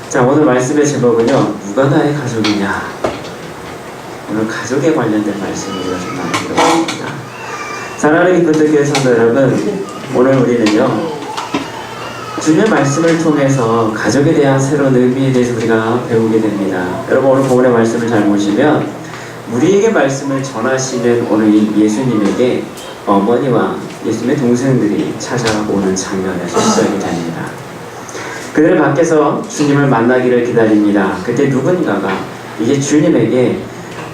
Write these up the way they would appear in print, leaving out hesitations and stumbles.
자, 오늘 말씀의 제목은요, 누가 나의 가족이냐. 오늘 가족에 관련된 말씀을 우리가 좀 나누려고 합니다. 사랑하는 기쁨교회 성도 여러분, 오늘 우리는요, 주님의 말씀을 통해서 가족에 대한 새로운 의미에 대해서 우리가 배우게 됩니다. 여러분, 오늘 본문의 말씀을 잘 보시면 우리에게 말씀을 전하시는 오늘 이 예수님에게 어머니와 예수님의 동생들이 찾아오는 장면에서 시작이 됩니다. 그들 밖에서 주님을 만나기를 기다립니다. 그때 누군가가 이제 주님에게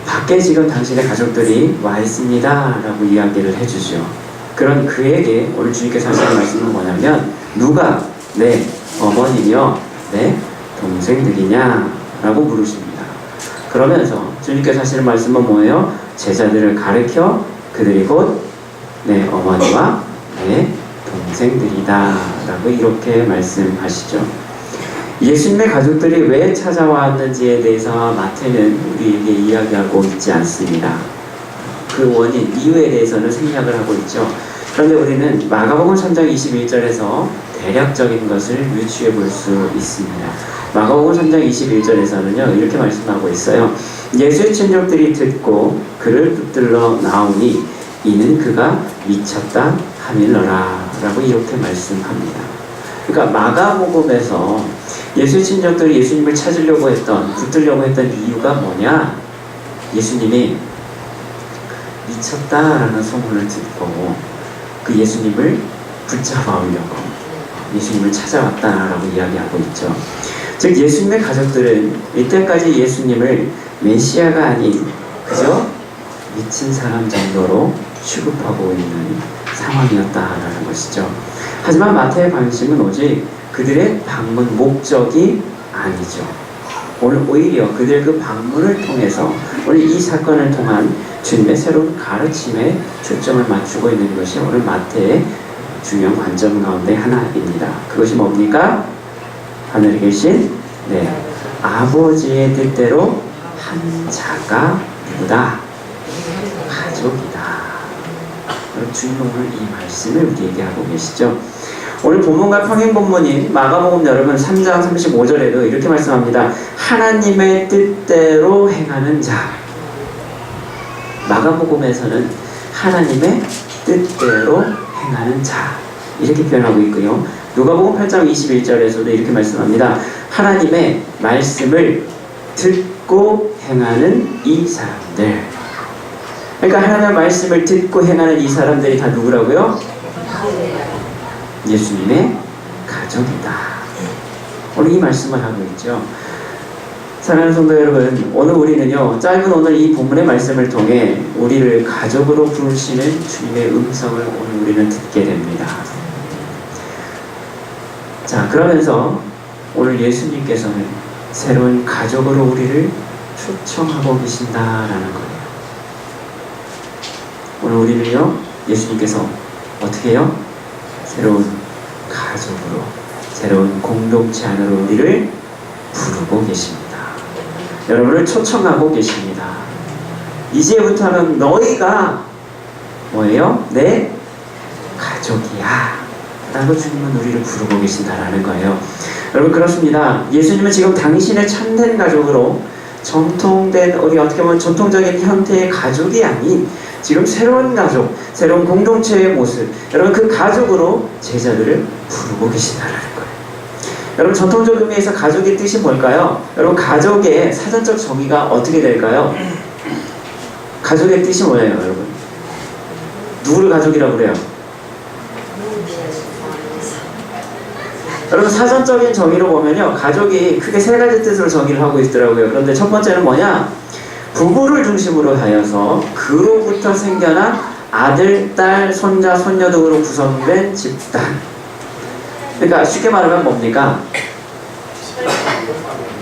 밖에 지금 당신의 가족들이 와 있습니다 라고 이야기를 해주죠. 그런 그에게 오늘 주님께서 하시는 말씀은 뭐냐면, 누가 내 어머니며 내 동생들이냐 라고 물으십니다. 그러면서 주님께서 하시는 말씀은 뭐예요? 제자들을 가르쳐 그들이 곧 내 어머니와 내 동생들이다 라고 이렇게 말씀하시죠. 예수님의 가족들이 왜 찾아왔는지에 대해서 마태는 우리에게 이야기하고 있지 않습니다. 그 원인, 이유에 대해서는 생략을 하고 있죠. 그런데 우리는 마가복음 3장 21절에서 대략적인 것을 유추해 볼 수 있습니다. 마가복음 3장 21절에서는요, 이렇게 말씀하고 있어요. 예수의 친족들이 듣고 그를 붙들러 나오니 이는 그가 미쳤다 하밀러라 라고 이렇게 말씀합니다. 그러니까 마가복음에서 예수의 친족들이 예수님을 찾으려고 했던, 붙들려고 했던 이유가 뭐냐? 예수님이 미쳤다라는 소문을 듣고 그 예수님을 붙잡아오려고 예수님을 찾아왔다라고 이야기하고 있죠. 즉 예수님의 가족들은 이때까지 예수님을 메시아가 아닌 그저 미친 사람 정도로 취급하고 있는 상황이었다라는 것이죠. 하지만 마태의 관심은 오직 그들의 방문 목적이 아니죠. 오늘 오히려 그들 그 방문을 통해서 오늘 이 사건을 통한 주님의 새로운 가르침에 초점을 맞추고 있는 것이 오늘 마태의 중요한 관점 가운데 하나입니다. 그것이 뭡니까? 하늘에 계신 아버지의 뜻대로 한 자가 누구다? 가족이다. 주님은 오늘 이 말씀을 우리에게 하고 계시죠. 오늘 본문과 평행 본문인 마가복음 여러분 3장 35절에도 이렇게 말씀합니다. 하나님의 뜻대로 행하는 자. 마가복음에서는 하나님의 뜻대로 행하는 자 이렇게 표현하고 있고요. 누가복음 8장 21절에서도 이렇게 말씀합니다. 하나님의 말씀을 듣고 행하는 이 사람들. 그러니까 하나님의 말씀을 듣고 행하는 이 사람들이 다 누구라고요? 예수님의 가족이다. 오늘 이 말씀을 하고 있죠. 사랑하는 성도 여러분, 오늘 우리는요, 짧은 오늘 이 본문의 말씀을 통해 우리를 가족으로 부르시는 주님의 음성을 오늘 우리는 듣게 됩니다. 자, 그러면서 오늘 예수님께서는 새로운 가족으로 우리를 초청하고 계신다라는 거예요. 오늘 우리는요, 예수님께서 어떻게 해요? 새로운 가족으로, 새로운 공동체 안으로 우리를 부르고 계십니다. 여러분을 초청하고 계십니다. 이제부터는 너희가 뭐예요? 내 가족이야 라고 주님은 우리를 부르고 계신다라는 거예요. 여러분, 그렇습니다. 예수님은 지금 당신의 참된 가족으로 정통된, 우리 어떻게 보면 전통적인 형태의 가족이 아닌 지금 새로운 가족, 새로운 공동체의 모습, 여러분 그 가족으로 제자들을 부르고 계신다라는 거예요. 여러분, 전통적 의미에서 가족의 뜻이 뭘까요? 여러분, 가족의 사전적 정의가 어떻게 될까요? 가족의 뜻이 뭐예요, 여러분? 누구를 가족이라고 그래요? 여러분, 사전적인 정의로 보면요, 가족이 크게 세 가지 뜻으로 정의를 하고 있더라고요. 그런데 첫 번째는 뭐냐? 부부를 중심으로 하여서 그로부터 생겨난 아들, 딸, 손자, 손녀 등으로 구성된 집단. 그러니까 쉽게 말하면 뭡니까?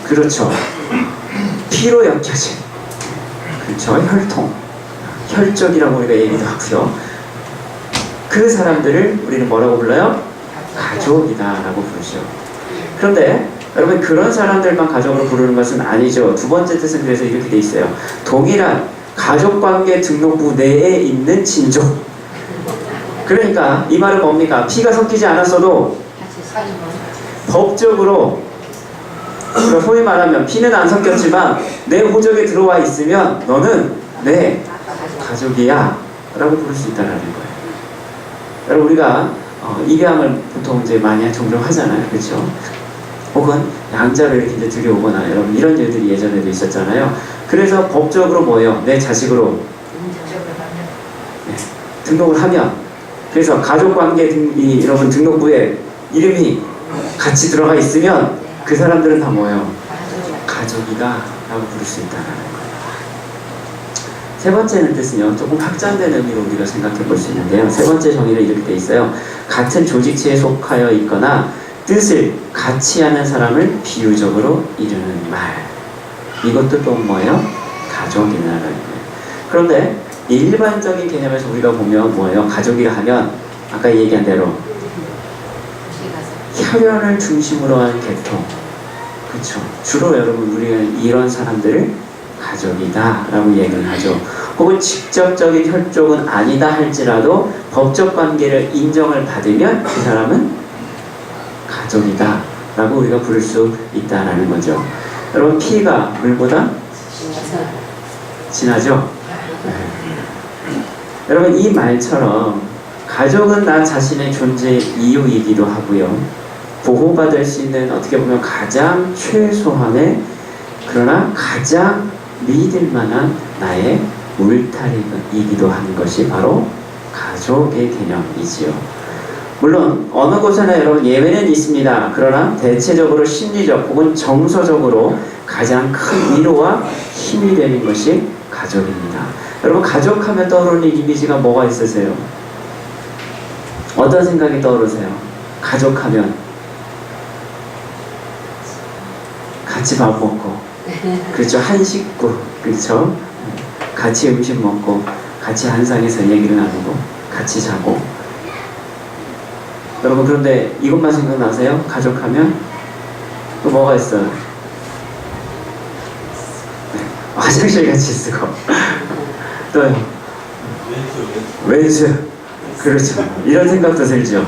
그렇죠. 피로 엮여진, 그렇죠, 혈통, 혈족이라고 우리가 얘기도 하고요. 그 사람들을 우리는 뭐라고 불러요? 가족이다 라고 부르죠. 그런데 여러분, 그런 사람들만 가족으로 부르는 것은 아니죠. 두 번째 뜻은 그래서 이렇게 돼 있어요. 동일한 가족관계 등록부 내에 있는 친족. 그러니까 이 말은 뭡니까? 피가 섞이지 않았어도 법적으로 그러니까 소위 말하면 피는 안 섞였지만 내 호적에 들어와 있으면 너는 내 가족이야 라고 부를 수 있다는 거예요. 여러분 우리가 입양을 보통 이제 많이 종종 하잖아요. 그렇죠? 혹은 양자를 이렇게 이제 들여오거나 여러분 이런 일들이 예전에도 있었잖아요. 그래서 법적으로 뭐예요? 내 자식으로 네, 등록을 하면 그래서 가족관계 여러분 등록부에 이름이 같이 들어가 있으면 그 사람들은 다 뭐예요? 가족이다 라고 부를 수 있다는 거예요. 세 번째는 뜻은요, 조금 확장된 의미로 우리가 생각해 볼 수 있는데요. 세 번째 정의는 이렇게 돼 있어요. 같은 조직체에 속하여 있거나 뜻을 같이 하는 사람을 비유적으로 이르는 말. 이것도 또 뭐예요? 가족이라는 거예요. 그런데 일반적인 개념에서 우리가 보면 뭐예요? 가족이라 하면 아까 얘기한 대로 혈연을 중심으로 한 계통. 그렇죠. 주로 여러분 우리가 이런 사람들을 가족이다 라고 얘기를 하죠. 혹은 직접적인 혈족은 아니다 할지라도 법적 관계를 인정을 받으면 그 사람은 가족이다 라고 우리가 부를 수 있다라는 거죠. 여러분 피가 물보다 진하죠? 네. 여러분 이 말처럼 가족은 나 자신의 존재 이유이기도 하고요. 보호받을 수 있는 어떻게 보면 가장 최소한의 그러나 가장 믿을 만한 나의 울타리이기도 하는 것이 바로 가족의 개념이지요. 물론 어느 곳에나 여러분 예외는 있습니다. 그러나 대체적으로 심리적 혹은 정서적으로 가장 큰 위로와 힘이 되는 것이 가족입니다. 여러분 가족하면 떠오르는 이미지가 뭐가 있으세요? 어떤 생각이 떠오르세요? 가족하면 같이 밥 먹고 그렇죠. 한 식구 그렇죠. 같이 음식 먹고 같이 한 상에서 얘기를 나누고 같이 자고. 여러분 그런데 이것만 생각나세요? 가족하면 또 뭐가 있어요? 네. 화장실 같이 쓰고 또요 왼수 그렇죠. 이런 생각도 들죠.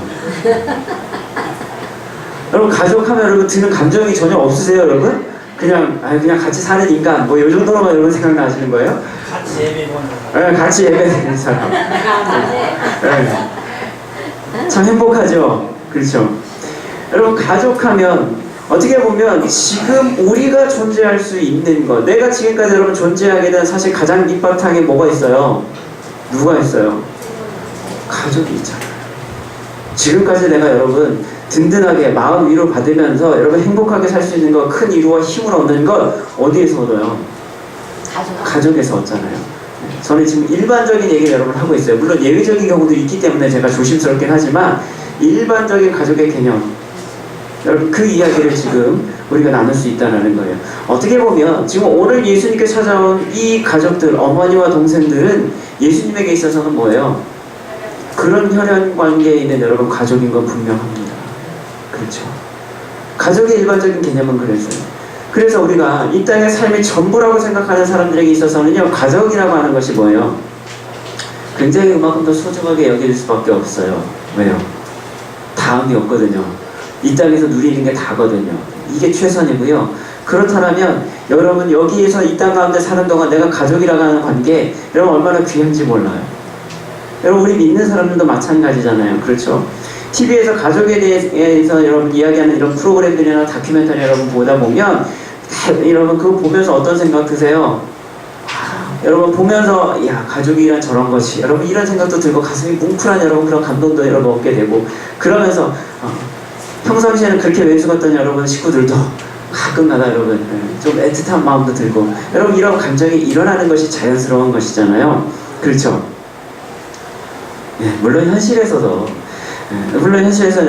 여러분 가족하면 여러분 드는 감정이 전혀 없으세요 여러분? 그냥 같이 사는 인간 뭐 이 정도로만 여러분 생각나시는 거예요? 같이 예배 보는 네, 같이 예배 드리는 사람. 네. 참 행복하죠. 그렇죠. 여러분 가족하면 어떻게 보면 지금 우리가 존재할 수 있는 것, 내가 지금까지 여러분 존재하게 된 사실 가장 밑바탕에 뭐가 있어요? 누가 있어요? 가족이 있잖아요. 지금까지 내가 여러분 든든하게 마음 위로 받으면서 여러분 행복하게 살 수 있는 것, 큰 위로와 힘을 얻는 것 어디에서 얻어요? 가족에서 얻잖아요. 저는 지금 일반적인 얘기를 여러분 하고 있어요. 물론 예외적인 경우도 있기 때문에 제가 조심스럽긴 하지만 일반적인 가족의 개념, 여러분 그 이야기를 지금 우리가 나눌 수 있다는 거예요. 어떻게 보면 지금 오늘 예수님께 찾아온 이 가족들, 어머니와 동생들은 예수님에게 있어서는 뭐예요? 그런 혈연 관계에 있는 여러분 가족인 건 분명합니다. 그렇죠. 가족의 일반적인 개념은 그랬어요. 그래서 우리가 이 땅의 삶이 전부라고 생각하는 사람들에게 있어서는요, 가족이라고 하는 것이 뭐예요? 굉장히 그만큼 더 소중하게 여길 수밖에 없어요. 왜요? 다음이 없거든요. 이 땅에서 누리는 게 다거든요. 이게 최선이고요. 그렇다면 여러분 여기에서 이 땅 가운데 사는 동안 내가 가족이라고 하는 관계 여러분 얼마나 귀한지 몰라요. 여러분 우리 믿는 사람들도 마찬가지잖아요. 그렇죠? TV에서 가족에 대해서 여러분 이야기하는 이런 프로그램들이나 다큐멘터리 여러분 보다 보면 여러분 그거 보면서 어떤 생각 드세요? 여러분 보면서 야 가족이란 저런 것이 여러분 이런 생각도 들고 가슴이 뭉클한 여러분 그런 감동도 여러분 얻게 되고 그러면서 평상시에는 그렇게 왼수 같던 여러분 식구들도 가끔가다 여러분 좀 애틋한 마음도 들고 여러분 이런 감정이 일어나는 것이 자연스러운 것이잖아요. 그렇죠? 예, 물론 현실에서는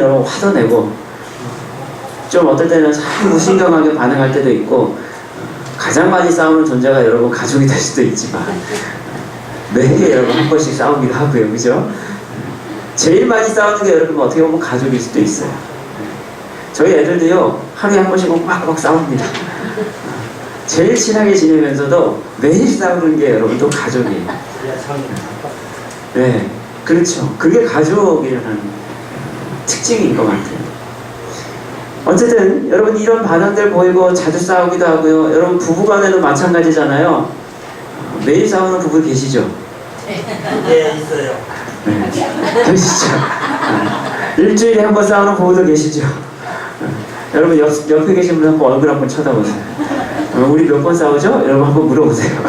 여러분 화도 내고 좀 어떨 때는 참 무신경하게 반응할 때도 있고 가장 많이 싸우는 존재가 여러분 가족이 될 수도 있지만 매일 여러분 한 번씩 싸우기도 하고요. 그죠? 제일 많이 싸우는 게 여러분 어떻게 보면 가족일 수도 있어요. 저희 애들도요 하루에 한 번씩 막 싸웁니다. 제일 친하게 지내면서도 매일 싸우는 게 여러분 또 가족이에요. 네, 그렇죠. 그게 가족이라는 특징인 것 같아요. 어쨌든 여러분 이런 반응들 보이고 자주 싸우기도 하고요. 여러분 부부간에도 마찬가지잖아요. 매일 싸우는 부부 계시죠? 네, 있어요. 네, 계시죠? 일주일에 한 번 싸우는 부부도 계시죠? 여러분 옆에 계신 분 한번 얼굴 한번 쳐다보세요. 우리 몇 번 싸우죠? 여러분 한번 물어보세요.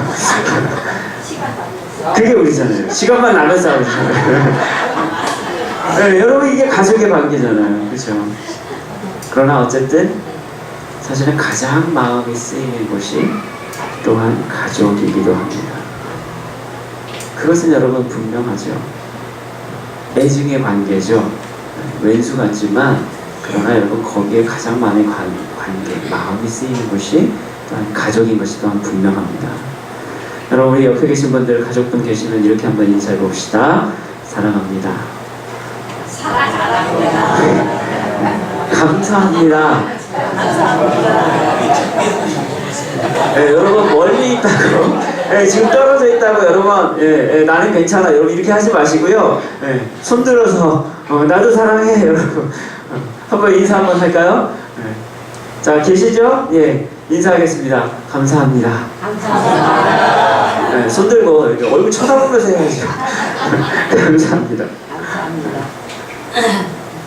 그게 우리잖아요. 시간만 나면 싸우잖아요. 네, 여러분 이게 가족의 관계잖아요. 그렇죠? 그러나 어쨌든 사실은 가장 마음이 쓰이는 곳이 또한 가족이기도 합니다. 그것은 여러분 분명하죠. 애증의 관계죠. 왼수 같지만 그러나 여러분 거기에 가장 많은 관계, 마음이 쓰이는 곳이 또한 가족인 것이 또한 분명합니다. 여러분 우리 옆에 계신 분들 가족분 계시면 이렇게 한번 인사해 봅시다. 사랑합니다. 사랑합니다. 감사합니다. 네, 여러분 멀리 있다고 네, 지금 떨어져 있다고 여러분 나는 괜찮아 여러분 이렇게 하지 마시고요. 손 들어서 나도 사랑해 여러분 한번 인사 한번 할까요? 자 계시죠? 예 인사하겠습니다. 감사합니다. 감사합니다. 손 들고 이렇게 얼굴 쳐다보면서 해야죠. 감사합니다.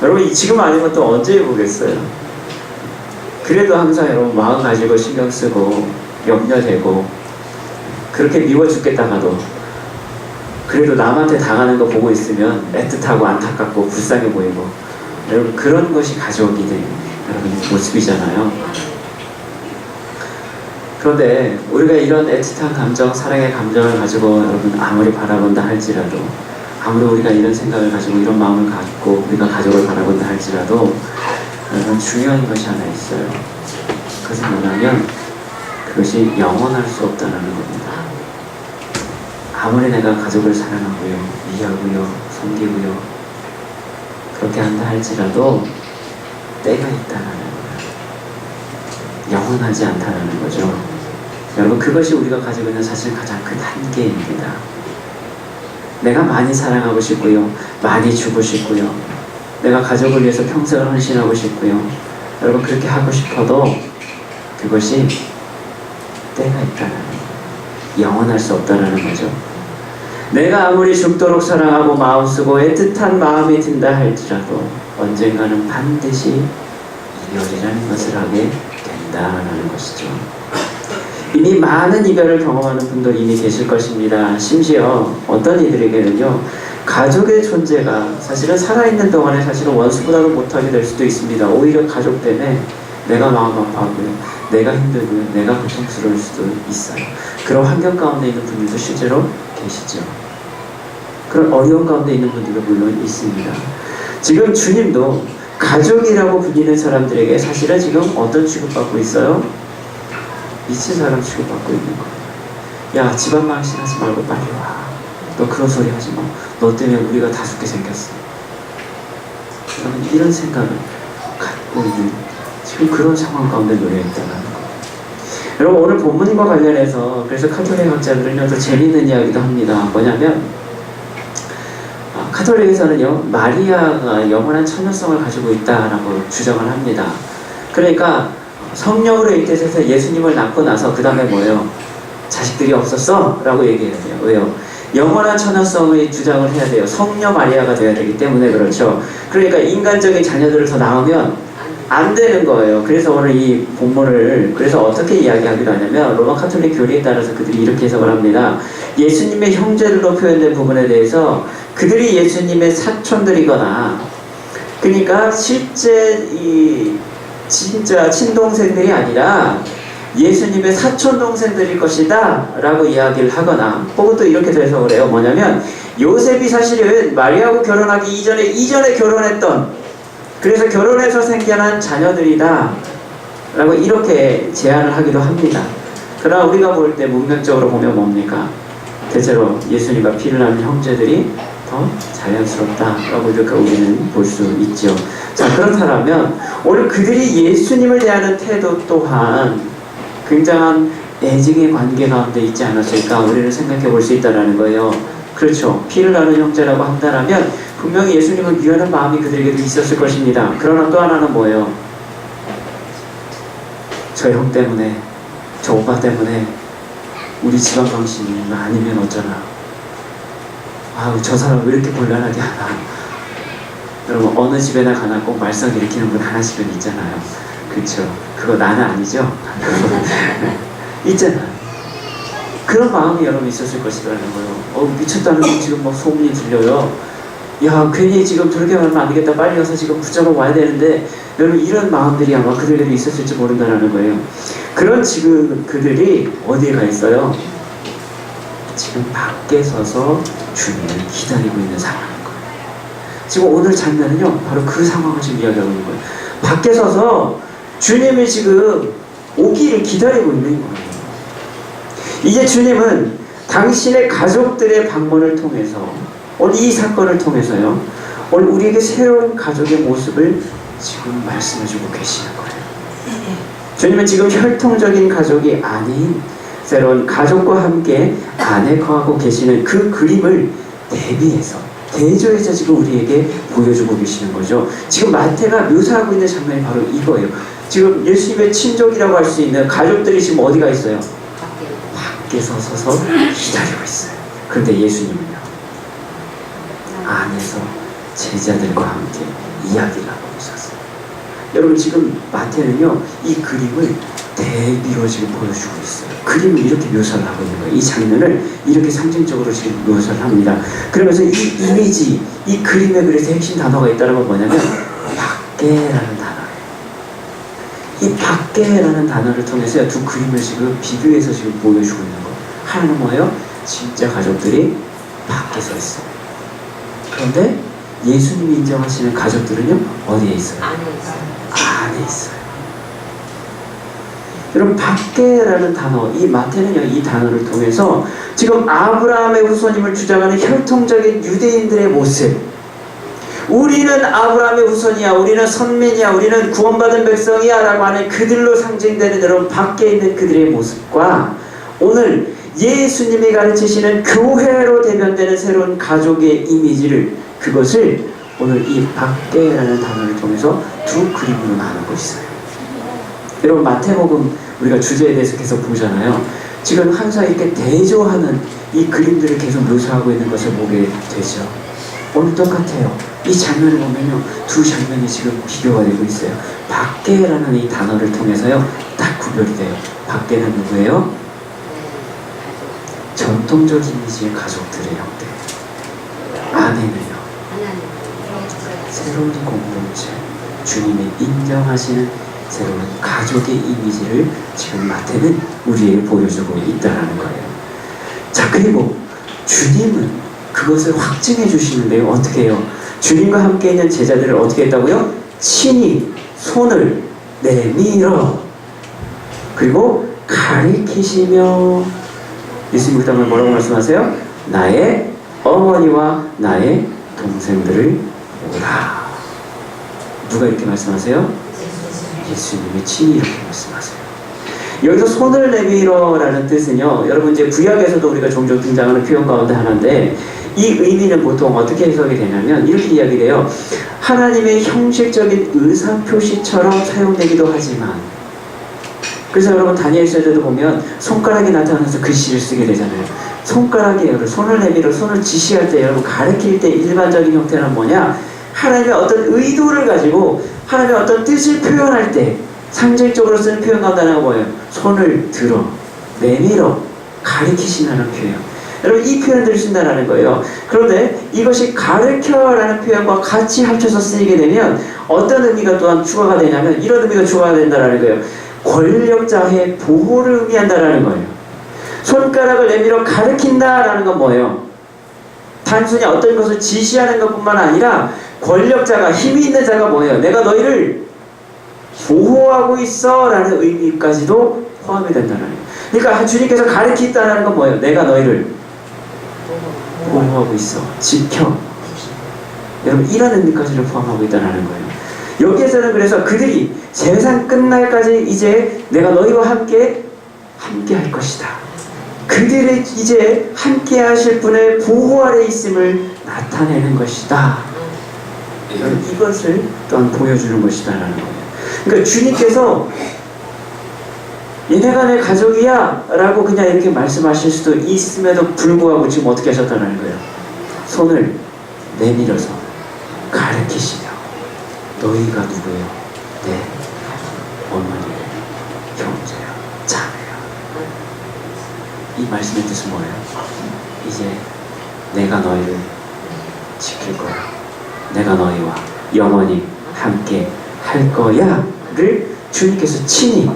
여러분 지금 아니면 또 언제 해보겠어요? 그래도 항상 여러분 마음 가지고 신경 쓰고 염려되고 그렇게 미워 죽겠다가도 그래도 남한테 당하는 거 보고 있으면 애틋하고 안타깝고 불쌍해 보이고 여러분 그런 것이 가족이 된 여러분 모습이잖아요. 그런데 우리가 이런 애틋한 감정, 사랑의 감정을 가지고 여러분 아무리 바라본다 할지라도 아무리 우리가 이런 생각을 가지고 이런 마음을 갖고 우리가 가족을 바라본다 할지라도 여러분 중요한 것이 하나 있어요. 그것은 뭐냐면 그것이 영원할 수 없다는 겁니다. 아무리 내가 가족을 사랑하고요, 이해하고요, 섬기고요 그렇게 한다 할지라도 때가 있다는 거예요. 영원하지 않다는 거죠. 여러분 그것이 우리가 가지고 있는 사실 가장 큰 한계입니다. 내가 많이 사랑하고 싶고요, 많이 주고 싶고요, 내가 가족을 위해서 평생을 헌신하고 싶고요, 여러분 그렇게 하고 싶어도 그것이 때가 있다는 거예요. 영원할 수 없다는 거죠. 내가 아무리 죽도록 사랑하고 마음 쓰고 애틋한 마음이 든다 할지라도 언젠가는 반드시 이별이라는 것을 하게 된다는 것이죠. 이미 많은 이별을 경험하는 분들이 이미 계실 것입니다. 심지어 어떤 이들에게는요 가족의 존재가 사실은 살아있는 동안에 사실은 원수보다도 못하게 될 수도 있습니다. 오히려 가족 때문에 내가 마음 아파하고요, 내가 힘들고요, 내가 고통스러울 수도 있어요. 그런 환경 가운데 있는 분들도 실제로 계시죠. 그런 어려운 가운데 있는 분들도 물론 있습니다. 지금 주님도 가족이라고 불리는 사람들에게 사실은 지금 어떤 취급받고 있어요? 미친 사람 취급받고 있는 거예요. 야 집안 망신하지 말고 빨리 와. 너 그런 소리 하지 마. 너 때문에 우리가 다 죽게 생겼어. 여러분 이런 생각을 갖고 있는 지금 그런 상황 가운데 놓여 있다는 거예요. 여러분 오늘 본문과 관련해서 그래서 카톨릭 학자들은 또 재미있는 이야기도 합니다. 뭐냐면 카톨릭에서는요 마리아가 영원한 천연성을 가지고 있다라고 주장을 합니다. 그러니까 성령으로 잉태해서 예수님을 낳고 나서 그 다음에 뭐예요? 자식들이 없었어? 라고 얘기해야 돼요. 왜요? 영원한 천연성을 주장을 해야 돼요. 성녀 마리아가 돼야 되기 때문에 그렇죠. 그러니까 인간적인 자녀들을 더 낳으면 안 되는 거예요. 그래서 오늘 이 본문을 그래서 어떻게 이야기하기로 하냐면 로마 카톨릭 교리에 따라서 그들이 이렇게 해석을 합니다. 예수님의 형제들로 표현된 부분에 대해서 그들이 예수님의 사촌들이거나 그러니까 실제 진짜 친동생들이 아니라 예수님의 사촌동생들일 것이다 라고 이야기를 하거나 혹은 또 이렇게 해석을 해요. 뭐냐면 요셉이 사실은 마리아하고 결혼하기 이전에 결혼했던 그래서 결혼해서 생겨난 자녀들이다 라고 이렇게 제안을 하기도 합니다. 그러나 우리가 볼 때 문맥적으로 보면 뭡니까? 대체로 예수님과 피를 나눈 형제들이 더 자연스럽다라고 이렇게 우리는 볼 수 있죠. 자 그렇다면 오늘 그들이 예수님을 대하는 태도 또한 굉장한 애증의 관계 가운데 있지 않았을까 우리는 생각해 볼 수 있다는 거예요. 그렇죠. 피를 나눈 형제라고 한다면 분명히 예수님을 위하는 마음이 그들에게도 있었을 것입니다. 그러나 또 하나는 뭐예요? 저 형 때문에, 저 오빠 때문에 우리 집안 방식이 아니면 어쩌나. 아우, 저 사람 왜 이렇게 곤란하게 하나. 여러분, 어느 집에나 가나 꼭 말썽 일으키는 분 하나씩은 있잖아요. 그쵸? 그거 나는 아니죠? 있잖아요. 그런 마음이 여러분 있었을 것이라는 거예요. 미쳤다는 거 지금 막 소문이 들려요. 야, 괜히 지금 저렇게 하면 안 되겠다. 빨리 가서 지금 붙잡아 와야 되는데, 여러분, 이런 마음들이 아마 그들에게 있었을지 모른다는 거예요. 그런 지금 그들이 어디에 가 있어요? 지금 밖에 서서 주님을 기다리고 있는 상황인 거예요. 지금 오늘 장면은요, 바로 그 상황을 지금 이야기하고 있는 거예요. 밖에 서서 주님이 지금 오기를 기다리고 있는 거예요. 이제 주님은 당신의 가족들의 방문을 통해서, 오늘 이 사건을 통해서요, 오늘 우리에게 새로운 가족의 모습을 지금 말씀해주고 계시는 거예요. 주님은 지금 혈통적인 가족이 아닌 새로운 가족과 함께 안에 거하고 계시는 그 그림을 대비해서, 대조해서 지금 우리에게 보여주고 계시는 거죠. 지금 마태가 묘사하고 있는 장면이 바로 이거예요. 지금 예수님의 친족이라고 할 수 있는 가족들이 지금 어디가 있어요? 밖에서 서서 기다리고 있어요. 그런데 예수님은요, 안에서 제자들과 함께 이야기를 하고 있었어요. 여러분, 지금 마태는요, 이 그림을 대비로 지금 보여주고 있어요. 그림을 이렇게 묘사를 하고 있는 거예요. 이 장면을 이렇게 상징적으로 지금 묘사를 합니다. 그러면서 이 이미지, 이 그림에 그래서 핵심 단어가 있다는 건 뭐냐면 밖에라는 단어예요. 이 밖에라는 단어를 통해서 두 그림을 지금 비교해서 지금 보여주고 있는 거예요. 하나는 뭐예요? 진짜 가족들이 밖에 서 있어요. 그런데 예수님이 인정하시는 가족들은요, 어디에 있어요? 안에 있어요. 안에 있어요. 여러분, 밖에라는 단어, 이 마태는요, 이 단어를 통해서 지금 아브라함의 후손임을 주장하는 혈통적인 유대인들의 모습, 우리는 아브라함의 후손이야, 우리는 선민이야, 우리는 구원받은 백성이야 라고 하는 그들로 상징되는 여러분 밖에 있는 그들의 모습과 오늘 예수님이 가르치시는 교회로 대변되는 새로운 가족의 이미지를, 그것을 오늘 이 밖에라는 단어를 통해서 두 그림으로 나누고 있어요. 여러분, 마태복음 우리가 주제에 대해서 계속 보잖아요. 지금 항상 이렇게 대조하는 이 그림들을 계속 묘사하고 있는 것을 보게 되죠. 오늘 똑같아요. 이 장면을 보면요, 두 장면이 지금 비교가 되고 있어요. 밖에라는 이 단어를 통해서요, 딱 구별이 돼요. 밖에는 누구예요? 전통적 이미지의 가족들의 형태. 안에는요, 새로운 공동체, 주님이 인정하시는 새로운 가족의 이미지를 지금 마태는 우리에게 보여주고 있다는 거예요. 자, 그리고 주님은 그것을 확증해 주시는데요. 어떻게 해요? 주님과 함께 있는 제자들을 어떻게 했다고요? 친히 손을 내밀어 그리고 가리키시며, 예수님 그 다음에 뭐라고 말씀하세요? 나의 어머니와 나의 동생들을 보라. 누가 이렇게 말씀하세요? 예수님이 친히 이렇게 말씀하세요. 여기서 손을 내밀어라는 뜻은요, 여러분 이제 구약에서도 우리가 종종 등장하는 표현 가운데 하나인데, 이 의미는 보통 어떻게 해석이 되냐면 이렇게 이야기돼요. 하나님의 형식적인 의사표시처럼 사용되기도 하지만, 그래서 여러분 다니엘서에도 보면 손가락이 나타나서 글씨를 쓰게 되잖아요. 손가락이에요. 손을 내밀어, 손을 지시할 때, 여러분 가르칠 때 일반적인 형태는 뭐냐? 하나님의 어떤 의도를 가지고 하나님의 어떤 뜻을 표현할 때 상징적으로 쓰는 표현 가운데 하나가 뭐예요? 손을 들어, 내밀어, 가리키시라는 표현. 여러분, 이 표현들을 쓴다는 거예요. 그런데 이것이 가르쳐라는 표현과 같이 합쳐서 쓰이게 되면 어떤 의미가 또한 추가가 되냐면 이런 의미가 추가가 된다는 거예요. 권력자의 보호를 의미한다는 거예요. 손가락을 내밀어 가르친다라는 건 뭐예요? 단순히 어떤 것을 지시하는 것뿐만 아니라 권력자가, 힘이 있는 자가 뭐예요? 내가 너희를 보호하고 있어 라는 의미까지도 포함이 된다는 거예요. 그러니까 주님께서 가르치다는 건 뭐예요? 내가 너희를 보호하고 있어, 지켜. 여러분, 이런 의미까지를 포함하고 있다는 거예요. 여기에서는 그래서 그들이 세상 끝날까지 이제 내가 너희와 함께 할 것이다, 그들이 이제 함께 하실 분의 보호 아래 있음을 나타내는 것이다, 이것을 또한 보여주는 것이다라는 거예요. 그러니까 주님께서 얘네가 내 가족이야 라고 그냥 이렇게 말씀하실 수도 있음에도 불구하고 지금 어떻게 하셨다는 거예요? 손을 내밀어서 가르치시며 너희가 누구예요? 내 어머니를, 형제요, 자매요. 이 말씀의 뜻은 뭐예요? 이제 내가 너희를 지킬 거야. 내가 너희와 영원히 함께 할 거야를 주님께서 친히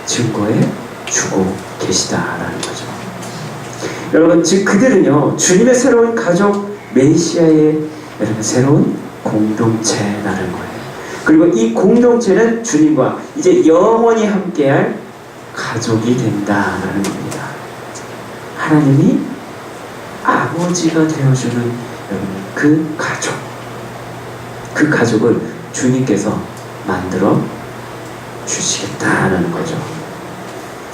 증거해 주고 계시다라는 거죠. 여러분, 즉 그들은요 주님의 새로운 가족 메시아의 여러분 새로운 공동체라는 거예요. 그리고 이 공동체는 주님과 이제 영원히 함께할 가족이 된다라는 겁니다. 하나님이 아버지가 되어주는 여러분 그 가족, 그 가족을 주님께서 만들어 주시겠다라는 거죠.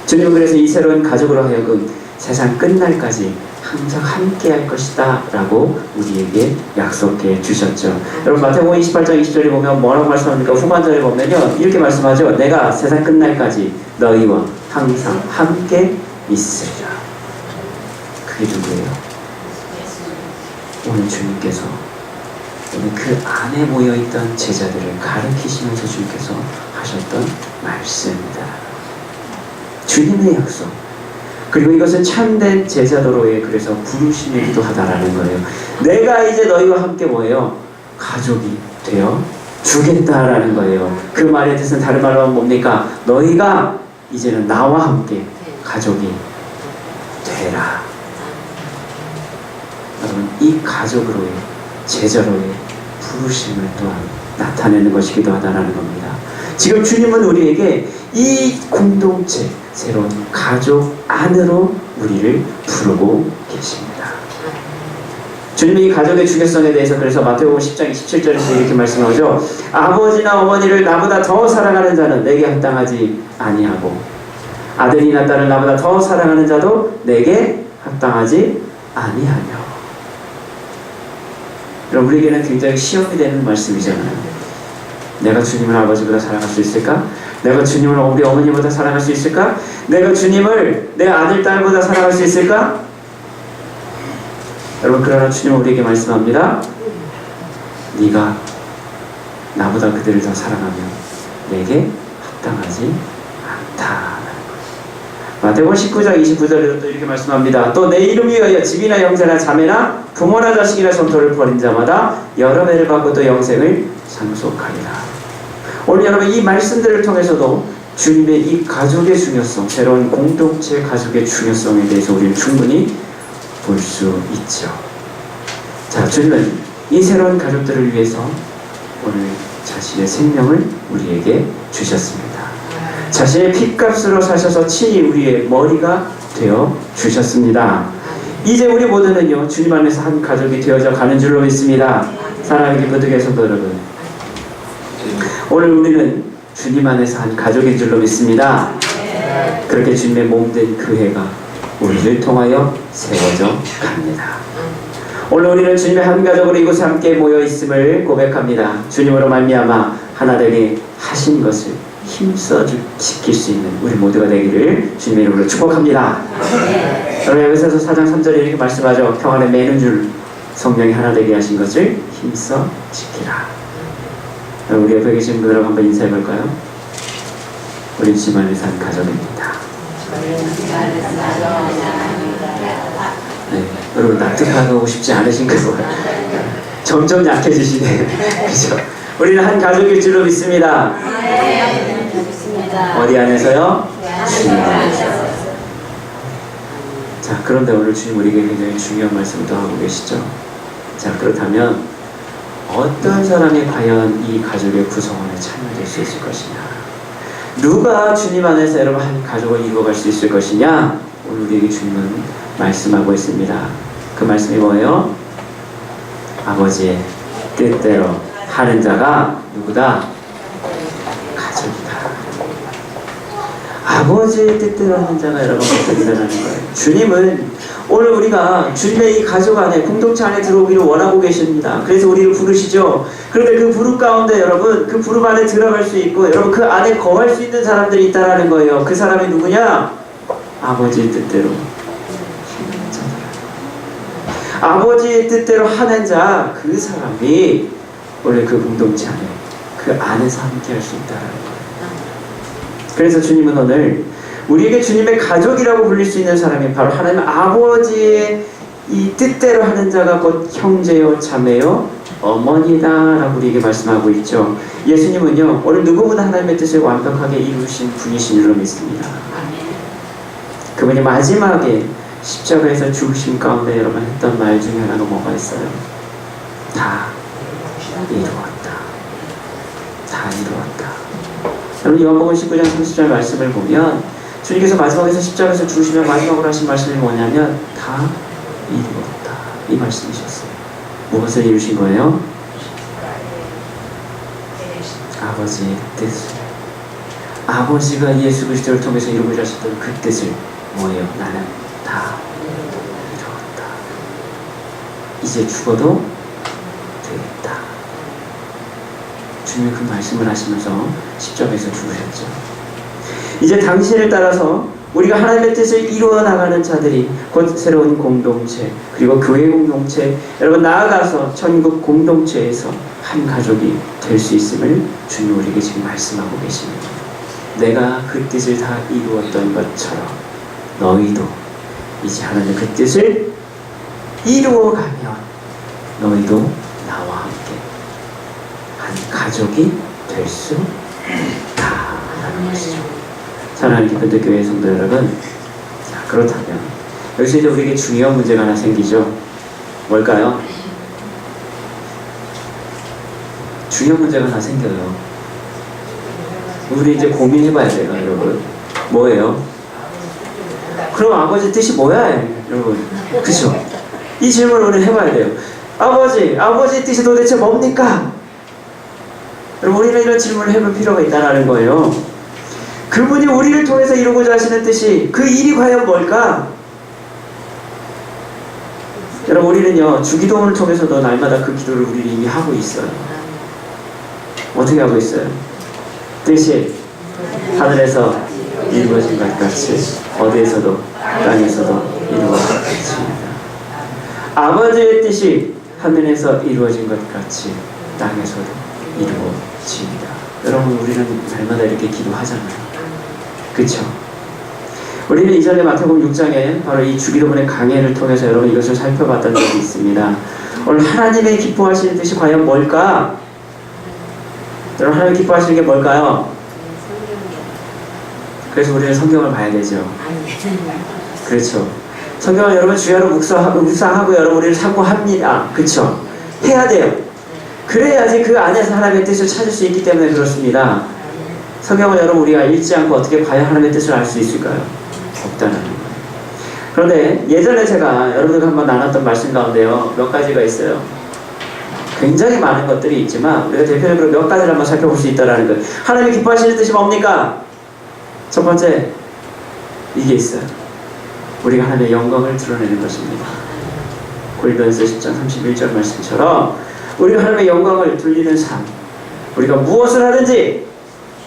주님은 그래서 이 새로운 가족으로 하여금 세상 끝날까지 항상 함께 할 것이다 라고 우리에게 약속해 주셨죠. 여러분 마태복음 28장 20절에 보면 뭐라고 말씀합니까? 후반절에 보면요 이렇게 말씀하죠. 내가 세상 끝날까지 너희와 항상 함께 있으리라. 그게 누구예요? 오늘 주님께서 오늘 그 안에 모여있던 제자들을 가르치시면서 주님께서 하셨던 말씀입니다. 주님의 약속. 그리고 이것은 참된 제자도로의 그래서 부르심이기도 하다라는 거예요. 내가 이제 너희와 함께 뭐예요? 가족이 되어 주겠다라는 거예요. 그 말의 뜻은 다른 말로 하면 뭡니까? 너희가 이제는 나와 함께 가족이 되라. 여러분 이 가족으로의 제자로의 부르심을 또한 나타내는 것이기도 하다라는 겁니다. 지금 주님은 우리에게 이 공동체, 새로운 가족 안으로 우리를 부르고 계십니다. 주님이 이 가족의 중요성에 대해서 그래서 마태복음 10장 27절에서 이렇게 말씀하죠. 아버지나 어머니를 나보다 더 사랑하는 자는 내게 합당하지 아니하고 아들이나 딸을 나보다 더 사랑하는 자도 내게 합당하지 아니하며. 그럼 우리에게는 굉장히 시험이 되는 말씀이잖아요. 내가 주님을 아버지보다 사랑할 수 있을까? 내가 주님을 우리 어머니보다 사랑할 수 있을까? 내가 주님을 내 아들, 딸보다 사랑할 수 있을까? 여러분 그러나 주님은 우리에게 말씀합니다. 네가 나보다 그들을 더 사랑하면 내게 합당하지 않다. 마태복음 19장 29절에도 또 이렇게 말씀합니다. 또 내 이름 위하여 집이나 형제나 자매나 부모나 자식이나 전토를 벌인 자마다 여러 배를 받고 또 영생을 상속하리라. 오늘 여러분 이 말씀들을 통해서도 주님의 이 가족의 중요성, 새로운 공동체 가족의 중요성에 대해서 우리는 충분히 볼 수 있죠. 자, 주님은 이 새로운 가족들을 위해서 오늘 자신의 생명을 우리에게 주셨습니다. 자신의 핏값으로 사셔서 친히 우리의 머리가 되어 주셨습니다. 이제 우리 모두는요 주님 안에서 한 가족이 되어져 가는 줄로 믿습니다. 사랑하는 기쁘게 성도 여러분, 오늘 우리는 주님 안에서 한 가족인 줄로 믿습니다. 그렇게 주님의 몸된 교회가 우리를 통하여 세워져 갑니다. 오늘 우리는 주님의 한 가족으로 이곳에 함께 모여 있음을 고백합니다. 주님으로 말미암아 하나 되게 하신 것을 힘써 지킬 수 있는 우리 모두가 되기를 주님의 이름으로 축복합니다. 여러분 에베소서 4장 3절에 이렇게 말씀하죠. 평안에 매는 줄 성령이 하나 되게 하신 것을 힘써 지키라. 우리 옆에 계신 분들하고 한번 인사해 볼까요? 우리 주님 안에서 한 가족입니다. 네, 여러분 납득하고 싶지 않으신가 봐요. 점점 약해지시네요. 그죠? 우리는 한 가족일 줄로 믿습니다. 어디 안에서요? 주님 안에서. 자, 그런데 오늘 주님 우리에게 굉장히 중요한 말씀도 하고 계시죠. 자, 그렇다면 어떤 사람이 과연 이 가족의 구성원에 참여될 수 있을 것이냐? 누가 주님 안에서 여러분 한 가족을 이루어갈 수 있을 것이냐? 오늘 우리에게 주님은 말씀하고 있습니다. 그 말씀이 뭐예요? 아버지의 뜻대로 하는 자가 누구다? 가족이다. 아버지의 뜻대로 하는 자가 여러분 가족이라는 거예요. 주님은 오늘 우리가 주님의 이 가족 안에 공동체 안에 들어오기를 원하고 계십니다. 그래서 우리를 부르시죠. 그런데 그 부름 가운데 여러분 그 부름 안에 들어갈 수 있고 여러분 그 안에 거할 수 있는 사람들이 있다라는 거예요. 그 사람이 누구냐? 아버지의 뜻대로 하는 자들. 아버지의 뜻대로 하는 자, 그 사람이 원래 그 공동체 안에 그 안에서 함께 할 수 있다라는 거예요. 그래서 주님은 오늘 우리에게 주님의 가족이라고 불릴 수 있는 사람이 바로 하나님 아버지의 이 뜻대로 하는 자가 곧 형제요 자매요 어머니다 라고 우리에게 말씀하고 있죠. 예수님은요 오늘 누구보다 하나님의 뜻을 완벽하게 이루신 분이신 줄로 믿습니다. 그분이 마지막에 십자가에서 죽으심 가운데 여러분 했던 말 중에 하나가 뭐가 있어요? 다 이루었다. 다 이루었다. 여러분 요한복음 19장 30절 말씀을 보면 주님께서 마지막에서 십자가에서 죽으시며 마지막으로 하신 말씀이 뭐냐면 다 이루었다. 이 말씀이셨어요. 무엇을 이루신 거예요? 아버지의 뜻을. 아버지가 예수 그리스도를 통해서 이루고자 하셨던 그 뜻을 뭐예요? 나는 다 이루었다. 이제 죽어도 되겠다. 주님이 그 말씀을 하시면서 십자가에서 죽으셨죠. 이제 당신을 따라서 우리가 하나님의 뜻을 이루어 나가는 자들이 곧 새로운 공동체 그리고 교회 공동체 여러분 나아가서 천국 공동체에서 한 가족이 될 수 있음을 주님 우리에게 지금 말씀하고 계십니다. 내가 그 뜻을 다 이루었던 것처럼 너희도 이제 하나님의 그 뜻을 이루어가면 너희도 나와 함께 한 가족이 될 수 있다라는 것이죠. 사랑하는 기쁨의 교회 성도 여러분, 자, 그렇다면 여기서 이제 우리에게 중요한 문제가 하나 생기죠. 뭘까요? 중요한 문제가 하나 생겨요. 우리 이제 고민해봐야 돼요, 여러분. 뭐예요? 그럼 아버지 뜻이 뭐야, 여러분? 그쵸? 이 질문을 우리 해봐야 돼요. 아버지의 뜻이 도대체 뭡니까? 여러분, 우리는 이런 질문을 해볼 필요가 있다는 거예요. 그분이 우리를 통해서 이루고자 하시는 뜻이 그 일이 과연 뭘까? 여러분 우리는요 주기도문을 통해서도 날마다 그 기도를 우리 이미 하고 있어요. 어떻게 하고 있어요? 뜻이 하늘에서 이루어진 것 같이 어디에서도 땅에서도 이루어집니다. 아버지의 뜻이 하늘에서 이루어진 것 같이 땅에서도 이루어집니다. 여러분 우리는 날마다 이렇게 기도하잖아요. 그쵸? 우리는 이전에 마태복음 6장에 바로 이 주기도문의 강해를 통해서 여러분 이것을 살펴봤던 적이 있습니다. 오늘 하나님의 기뻐하시는 뜻이 과연 뭘까? 여러분 하나님 기뻐하시는 게 뭘까요? 그래서 우리는 성경을 봐야 되죠. 그렇죠. 성경을 여러분 주야로 묵상하고 여러분 우리를 사고합니다. 그쵸? 해야 돼요. 그래야지 그 안에서 하나님의 뜻을 찾을 수 있기 때문에 그렇습니다. 성경을 여러분 우리가 읽지 않고 어떻게 과연 하나님의 뜻을 알 수 있을까요? 없다는 거예요. 그런데 예전에 제가 여러분들과 한번 나눴던 말씀 가운데요 몇 가지가 있어요. 굉장히 많은 것들이 있지만 우리가 대표적으로 몇 가지를 한번 살펴볼 수 있다는 거예요. 하나님이 기뻐하시는 뜻이 뭡니까? 첫 번째 이게 있어요. 우리가 하나님의 영광을 드러내는 것입니다. 고린도전서 10장 31절 말씀처럼 우리가 하나님의 영광을 돌리는 삶, 우리가 무엇을 하든지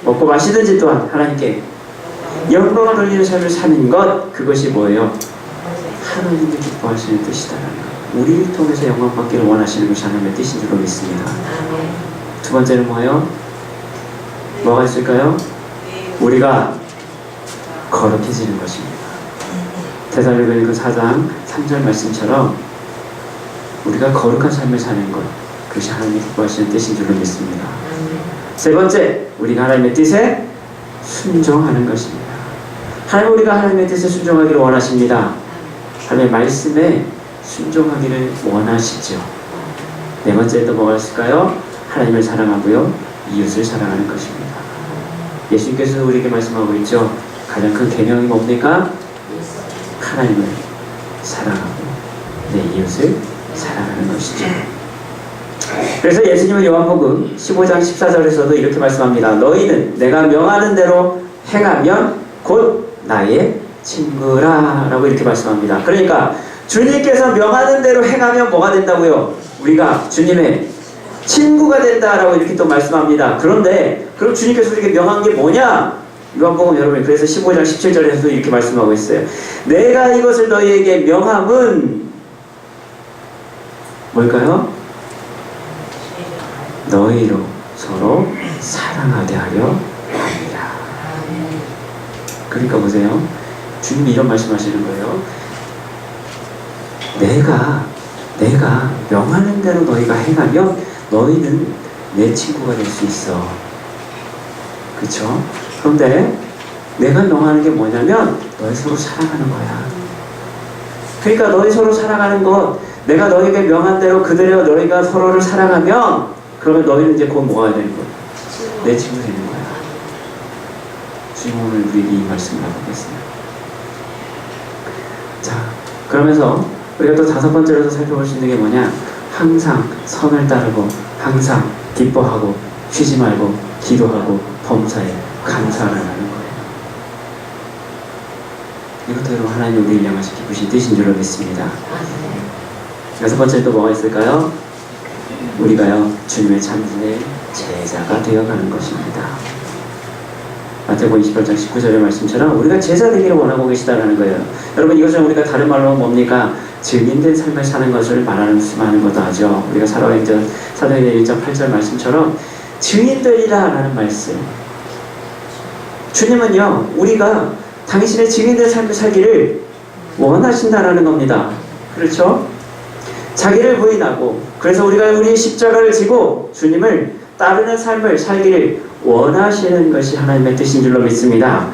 먹고 마시든지 또한 하나님께 영광을 돌리는 삶을 사는 것, 그것이 뭐예요? 하나님이 기뻐하시는 뜻이다라는 것. 우리를 통해서 영광 받기를 원하시는 것이 하나님의 뜻인 줄로 믿습니다. 두 번째는 뭐예요? 뭐가 있을까요? 우리가 거룩해지는 것입니다. 데살로니가 4장 3절 말씀처럼 우리가 거룩한 삶을 사는 것, 그것이 하나님이 기뻐하시는 뜻인 줄로 믿습니다. 세 번째, 우리가 하나님의 뜻에 순종하는 것입니다. 하나님 우리가 하나님의 뜻에 순종하기를 원하십니다. 하나님의 말씀에 순종하기를 원하시죠. 네 번째 또 뭐가 있을까요? 하나님을 사랑하고요 이웃을 사랑하는 것입니다. 예수님께서도 우리에게 말씀하고 있죠. 가장 큰 계명이 뭡니까? 하나님을 사랑하고 내 이웃을 사랑하는 것이죠. 그래서 예수님은 요한복음 15장 14절에서도 이렇게 말씀합니다. 너희는 내가 명하는 대로 행하면 곧 나의 친구라 라고 이렇게 말씀합니다. 그러니까 주님께서 명하는 대로 행하면 뭐가 된다고요? 우리가 주님의 친구가 된다라고 이렇게 또 말씀합니다. 그런데 그럼 주님께서 우리에게 명한 게 뭐냐? 요한복음 여러분 그래서 15장 17절에서도 이렇게 말씀하고 있어요. 내가 이것을 너희에게 명함은 뭘까요? 너희로 서로 사랑하게 하려 합니다. 그러니까 보세요. 주님이 이런 말씀하시는 거예요. 내가 명하는 대로 너희가 행하면 너희는 내 친구가 될 수 있어. 그쵸? 그런데 내가 명하는 게 뭐냐면 너희 서로 사랑하는 거야. 그러니까 너희 서로 사랑하는 것, 내가 너희에게 명한 대로 그대로 너희가 서로를 사랑하면 그러면 너희는 이제 곧 뭐가 되는 거야? 내 친구 되는 거야. 주님 오늘 우리에게 이 말씀을 하고 계세요. 자, 그러면서 우리가 또 다섯 번째로도 살펴볼 수 있는 게 뭐냐? 항상 선을 따르고 항상 기뻐하고 쉬지 말고 기도하고 범사에 감사를 하는 거예요. 이것도 여러분 하나님 우리를 향하시 기쁘신 뜻인 줄 믿습니다. 여섯 번째 또 뭐가 있을까요? 우리가요 주님의 참신의 제자가 되어가는 것입니다. 마태복음 28장 19절의 말씀처럼 우리가 제자 되기를 원하고 계시다라는 거예요. 여러분 이것은 우리가 다른 말로 뭡니까? 증인된 삶을 사는 것을 말하는 것도 하죠. 우리가 사도행전 1장 8절 말씀처럼 증인되리라라는 말씀. 주님은요 우리가 당신의 증인된 삶을 살기를 원하신다라는 겁니다. 그렇죠? 자기를 부인하고 그래서 우리가 우리의 십자가를 지고 주님을 따르는 삶을 살기를 원하시는 것이 하나님의 뜻인 줄로 믿습니다.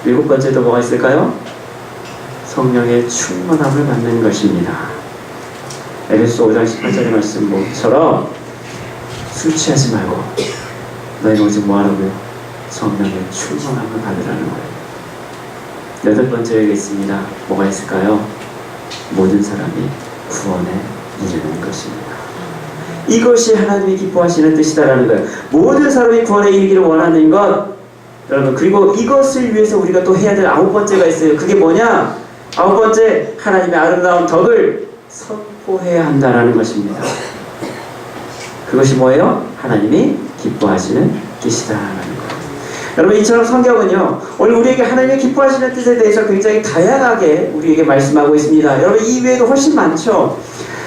일곱 번째도 뭐가 있을까요? 성령의 충만함을 받는 것입니다. 에베소 5장 18절의 말씀처럼 술 취하지 말고 너희는 오직 뭐하라고요? 성령의 충만함을 받으라는 거예요. 여덟 번째에 있습니다. 뭐가 있을까요? 모든 사람이 구원에 이르는 것입니다. 이것이 하나님이 기뻐하시는 뜻이다라는 거예요. 모든 사람이 구원에 이르기를 원하는 것. 여러분 그리고 이것을 위해서 우리가 또 해야 될 아홉 번째가 있어요. 그게 뭐냐? 아홉 번째 하나님의 아름다운 덕을 선포해야 한다라는 것입니다. 그것이 뭐예요? 하나님이 기뻐하시는 뜻이다라는 거예요. 여러분 이처럼 성경은요 오늘 우리에게 하나님의 기뻐하시는 뜻에 대해서 굉장히 다양하게 우리에게 말씀하고 있습니다. 여러분 이 외에도 훨씬 많죠.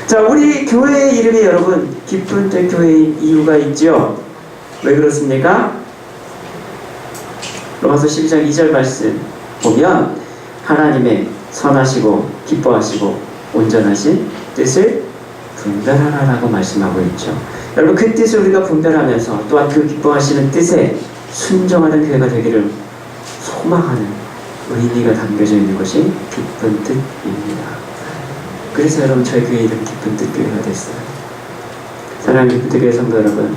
자, 우리 교회의 이름이 여러분 기쁜 뜻 교회인 이유가 있죠. 왜 그렇습니까? 로마서 12장 2절 말씀 보면 하나님의 선하시고 기뻐하시고 온전하신 뜻을 분별하라라고 말씀하고 있죠. 여러분 그 뜻을 우리가 분별하면서 또한 그 기뻐하시는 뜻에 순종하는 교회가 되기를 소망하는 의미가 담겨져 있는 것이 기쁜 뜻입니다. 그래서 여러분 저희 교회 이름 기쁜 뜻 교회가 됐어요. 사랑하는 기쁜 뜻 교회 성도 여러분,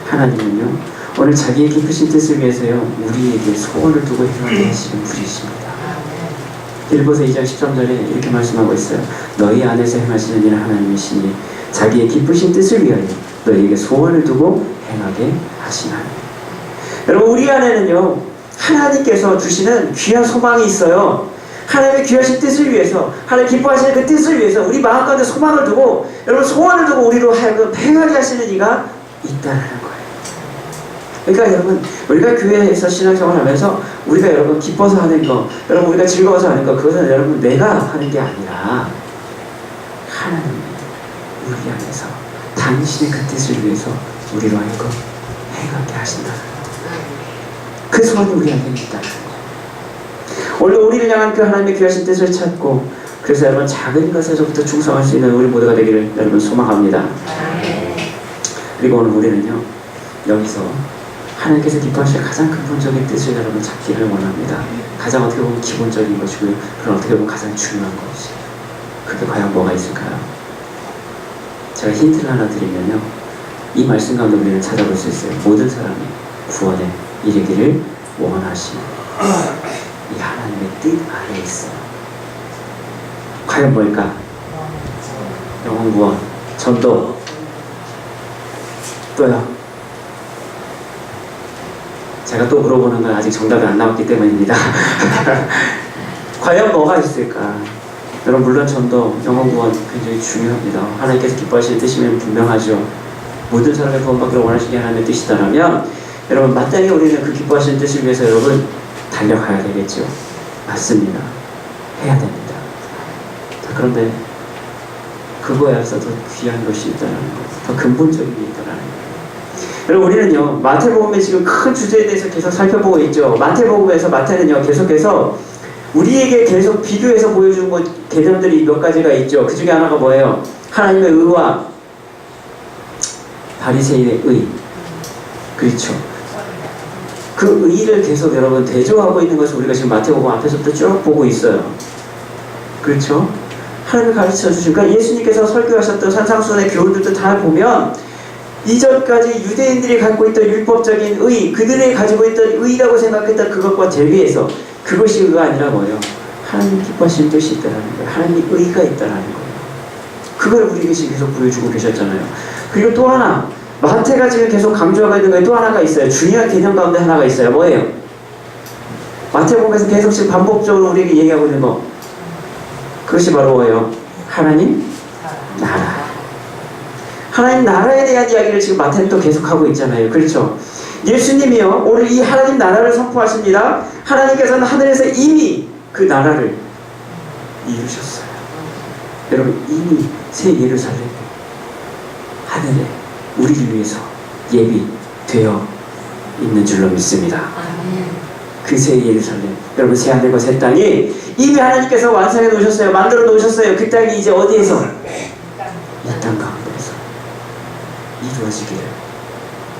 하나님은요 오늘 자기의 기쁘신 뜻을 위해서요 우리에게 소원을 두고 행하게 하시는 분이십니다. 빌보서 2장 13절에 이렇게 말씀하고 있어요. 너희 안에서 행하시는 이는 하나님이시니 자기의 기쁘신 뜻을 위하여 너희에게 소원을 두고 행하게 하시나니. 여러분 우리 안에는요 하나님께서 주시는 귀한 소망이 있어요. 하나님의 귀하신 뜻을 위해서 하나님 기뻐하시는 그 뜻을 위해서 우리 마음 가운데 소망을 두고 여러분 소원을 두고 우리로 하여금 행하게 하시는 이가 있다는 거예요. 그러니까 여러분 우리가 교회에서 신앙생활을 하면서 우리가 여러분 기뻐서 하는 거 여러분 우리가 즐거워서 하는 거 그것은 여러분 내가 하는 게 아니라 하나님이 우리 안에서 당신의 그 뜻을 위해서 우리로 하여금 행하게 하신다는 거예요. 그 소원이 우리 안에 있다는 거예요. 오늘 우리를 향한 그 하나님의 귀하신 뜻을 찾고 그래서 여러분 작은 것에서부터 충성할 수 있는 우리 모두가 되기를 여러분 소망합니다. 그리고 오늘 우리는요 여기서 하나님께서 기뻐하실 가장 근본적인 뜻을 여러분 찾기를 원합니다. 가장 어떻게 보면 기본적인 것이고요. 그럼 어떻게 보면 가장 중요한 것이 그게 과연 뭐가 있을까요? 제가 힌트를 하나 드리면요 이 말씀 가운데 우리는 찾아볼 수 있어요. 모든 사람이 구원에 이르기를 원하시는 이 하나님의 뜻 아래에 있어요. 과연 뭘까? 영혼 구원, 전도, 또요 제가 또 물어보는 건 아직 정답이 안 나왔기 때문입니다. 과연 뭐가 있을까? 여러분, 물론 전도, 영혼 구원 굉장히 중요합니다. 하나님께서 기뻐하시는 뜻이면 분명하죠. 모든 사람의 구원받기를 원하시는 게 하나님의 뜻이다라면, 여러분, 마땅히 우리는 그 기뻐하시는 뜻을 위해서 여러분 달려가야 되겠죠. 맞습니다. 해야 됩니다. 자, 그런데 그거에 앞서 더 귀한 것이 있다는 것, 더 근본적인 게 있다는 것. 여러분, 우리는요, 마태복음의 지금 큰 주제에 대해서 계속 살펴보고 있죠. 마태복음에서 마태는요, 계속해서 우리에게 계속 비교해서 보여주는 개념들이 몇 가지가 있죠. 그 중에 하나가 뭐예요? 하나님의 의와 바리새인의 의. 그렇죠. 그 의를 계속 여러분 대조하고 있는 것을 우리가 지금 마태복음 앞에서부터 쭉 보고 있어요. 그렇죠? 하나님을 가르쳐 주신, 그러니까 예수님께서 설교하셨던 산상수훈의 교훈들도 다 보면 이전까지 유대인들이 갖고 있던 율법적인 의, 그들이 가지고 있던 의라고 생각했던 그것과 대비해서 그것이 의가 아니라 뭐예요? 하나님 기뻐하시는 뜻이 있다는 거예요. 하나님 의가 있다는 거예요. 그걸 우리에게 지금 계속 보여주고 계셨잖아요. 그리고 또 하나, 마태가 지금 계속 강조하고 있는 거에 또 하나가 있어요. 중요한 개념 가운데 하나가 있어요. 뭐예요? 마태복음에서 계속 지금 반복적으로 우리에게 얘기하고 있는 거, 그것이 바로 뭐예요? 하나님 나라. 하나님 나라에 대한 이야기를 지금 마태는 또 계속하고 있잖아요. 그렇죠? 예수님이요, 오늘 이 하나님 나라를 선포하십니다. 하나님께서는 하늘에서 이미 그 나라를 이루셨어요. 여러분, 이미 새 예루살렘 하늘에 우리를 위해서 예비되어 있는 줄로 믿습니다. 그 새 예루살렘, 여러분, 새 하늘과 새 땅이 이미 하나님께서 완성해 놓으셨어요. 만들어 놓으셨어요. 그 땅이 이제 어디에서? 이 땅 가운데에서 이루어지기를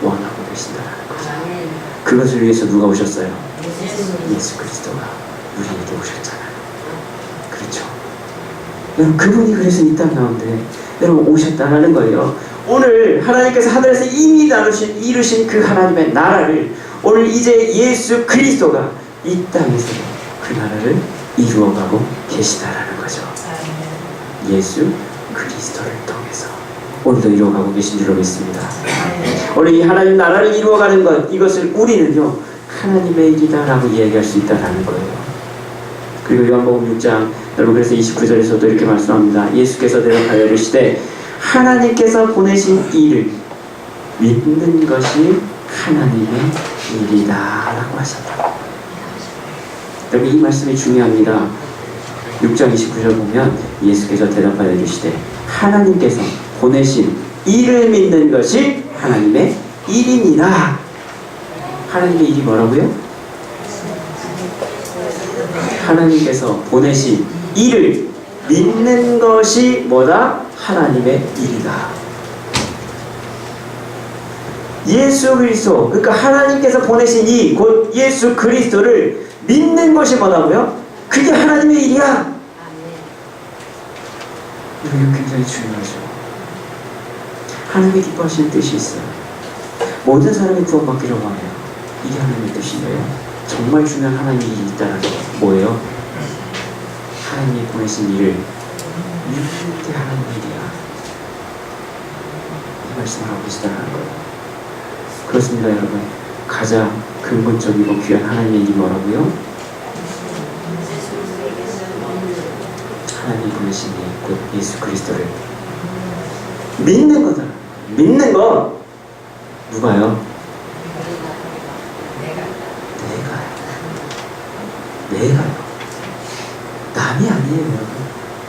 원하고 계신다는 거죠. 그것을 위해서 누가 오셨어요? 예수 그리스도가 우리에게 오셨잖아요. 그렇죠? 여러분, 그분이 그래서 이 땅 가운데 여러분 오셨다는 거예요. 오늘 하나님께서 하늘에서 이미 이루신 그 하나님의 나라를 오늘 이제 예수 그리스도가 이 땅에서 그 나라를 이루어가고 계시다라는 거죠. 예수 그리스도를 통해서 오늘도 이루어가고 계신 줄로 믿습니다. 오늘 이 하나님 나라를 이루어가는 것, 이것을 우리는요 하나님의 일이다라고 이야기할 수 있다라는 거예요. 그리고 요한복음 6장, 여러분, 그래서 29절에서도 이렇게 말씀합니다. 예수께서 대답하여 이르시되 하나님께서 보내신 이를 믿는 것이 하나님의 일이다 라고 하셨다. 여러분, 이 말씀이 중요합니다. 6장 29절 보면 예수께서 대답하여 이르시되 하나님께서 보내신 이를 믿는 것이 하나님의 일이니라. 하나님의 일이 뭐라고요? 하나님께서 보내신 이를 믿는 것이 뭐다? 하나님의 일이다. 예수 그리스도, 그러니까 하나님께서 보내신 이 곧 예수 그리스도를 믿는 것이 뭐라고요? 그게 하나님의 일이야. 이거 굉장히 중요하죠. 하나님이 기뻐하시는 뜻이 있어요. 모든 사람이 구원받기를 원해요. 이게 하나님의 뜻인데요. 정말 중요한 하나님의 일이 있다는 거 뭐예요? 하나님이 보내신 일을 믿는 게 하나님의 일이야. 이 말씀을 하고 계시다는 거예요. 그렇습니다, 여러분. 가장 근본적이고 귀한 하나님의 일이 뭐라고요? 하나님이 보내신 이 곧 예수 그리스도를 믿는 거다. 믿는 거 누가요? 내가요. 남이 아니에요, 여러분.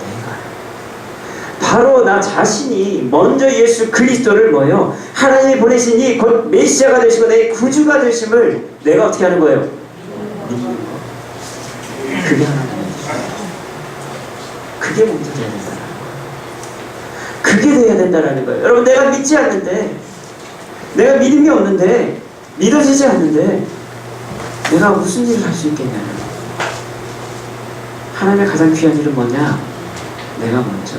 내가요. 바로 나 자신이 먼저 예수 그리스도를 뭐예요? 하나님이 보내신 이 곧 메시아가 되시고 내 구주가 되심을 내가 어떻게 하는 거예요? 믿는 거. 그게 하나님의 일이죠. 그게 먼저 돼야 된다는 거예요. 그게 돼야 된다는 거예요. 여러분, 내가 믿지 않는데, 내가 믿음이 없는데, 믿어지지 않는데 내가 무슨 일을 할 수 있겠냐는 거예요. 하나님의 가장 귀한 일은 뭐냐? 내가 먼저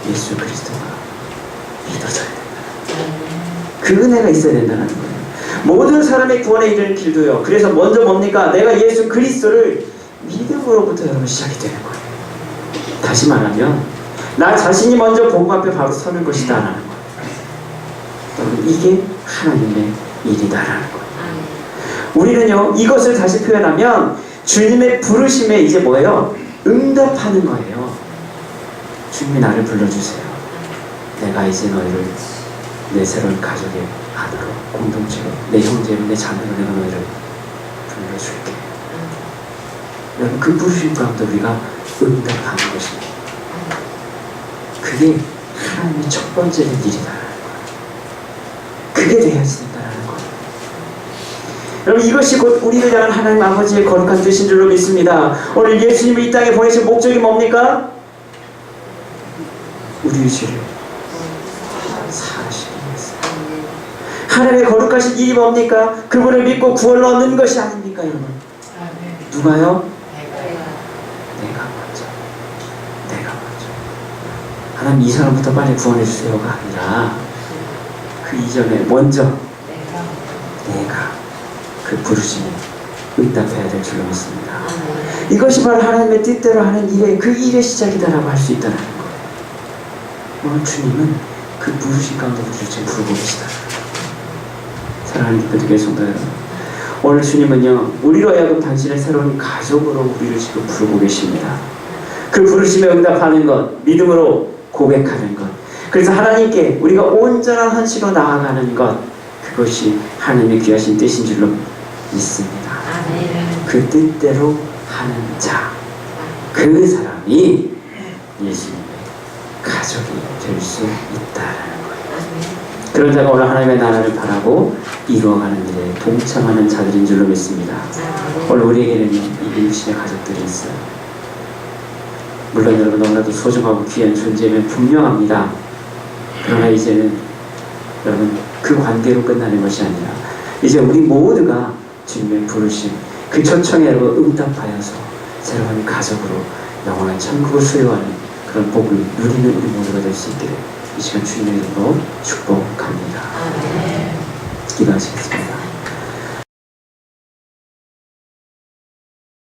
예수 그리스도가 믿어져야 된다. 그 은혜가 있어야 된다는 거예요. 모든 사람의 구원에 이르는 길도요. 그래서 먼저 뭡니까? 내가 예수 그리스도를 믿음으로부터 여러분 시작이 되는 거예요. 다시 말하면 나 자신이 먼저 복음 앞에 바로 서는 것이다 라는 거예요. 여러분, 이게 하나님의 일이다라는 거예요. 우리는요 이것을 다시 표현하면 주님의 부르심에 이제 뭐예요? 응답하는 거예요. 주님이 나를 불러주세요. 내가 이제 너희를 내 새로운 가족의 하나로, 공동체로, 내 형제로, 내 자매로 내가 너희를 불러줄게. 여러분, 그 부르심 가운데 우리가 응답하는 것입니다. 그게 하나님의 첫 번째 일이다라는 거예요. 그게 돼야지 된다라는 거예요. 여러분, 이것이 곧 우리를 향한 하나님 아버지의 거룩한 뜻인 줄로 믿습니다. 오늘 예수님을 이 땅에 보내신 목적이 뭡니까? 우리의 죄를 사하시기 위해서. 하나님의 거룩하신 일이 뭡니까? 그분을 믿고 구원을 얻는 것이 아닙니까, 여러분? 누가요? 내가 먼저. 하나님 이 사람부터 빨리 구원해 주세요가 아니라 그 이전에 먼저 내가 그 부르심에 응답해야 될 줄로 믿습니다. 이것이 바로 하나님의 뜻대로 하는 일의 그 일의 시작이다라고 할 수 있다는 거예요. 오늘 주님은 그 부르심 가운데 우리를 지금 부르고 계시다. 사랑하는 기쁘게 성도 여러분, 오늘 주님은요 우리로 하여금 당신의 새로운 가족으로 우리를 지금 부르고 계십니다. 그 부르심에 응답하는 것, 믿음으로 고백하는 것, 그래서 하나님께 우리가 온전한 헌신으로 나아가는 것, 그것이 하나님의 귀하신 뜻인 줄로 믿습니다. 그 뜻대로 하는 자, 그 사람이 예수님의 가족이 될 수 있다라는 거예요. 그런 자가 오늘 하나님의 나라를 바라고 이루어가는 일에 동참하는 자들인 줄로 믿습니다. 오늘 우리에게는 이 임신의 가족들이 있어요. 물론 여러분 너무나도 소중하고 귀한 존재면 분명합니다. 그러나 이제는 여러분 그 관계로 끝나는 것이 아니라 이제 우리 모두가 주님의 부르심 그 초청에 여러분 응답하여서 새로운 가족으로 영원한 천국을 수여하는 그런 복을 누리는 우리 모두가 될 수 있기를 이 시간 주님의 이름으로 축복합니다. 기도하시겠습니다.